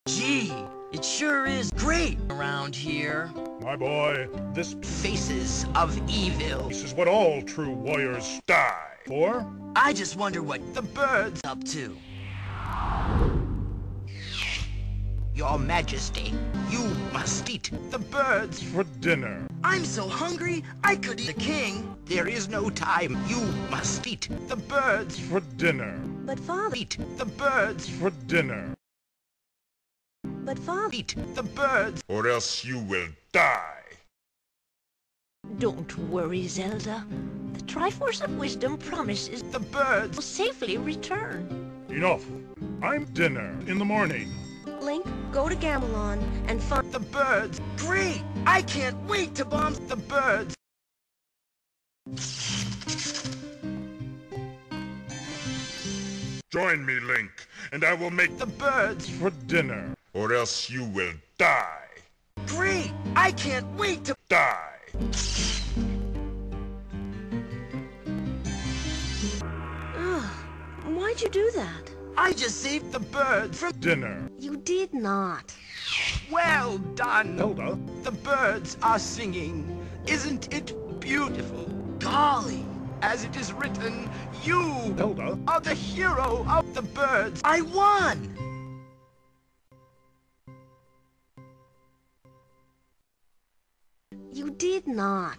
Gee, it sure is great around here. My boy, this Faces of evil. is what all true warriors die for. I just wonder what the bird's up to. Your Majesty, you must eat the birds. For dinner. I'm so hungry, I could eat the king. There is no time. You must eat the birds. For dinner. But Father, Eat the birds. For dinner. but Father, Eat the birds. Or else you will die. don't worry, Zelda. The Triforce of Wisdom promises The birds. will safely return. Enough. I'm dinner in the morning. Link, go to Gamelon and find The birds. Great! I can't wait to bomb the birds. Join me, Link, and I will make The birds. for dinner. Or else you will die. Great! I can't wait to... Die. Ugh, why'd you do that? I just saved the birds from... Dinner. You did not. Well done! Zelda. The birds are singing. Isn't it beautiful? Golly! As it is written, you Zelda. are the hero of the birds. I won! You did not.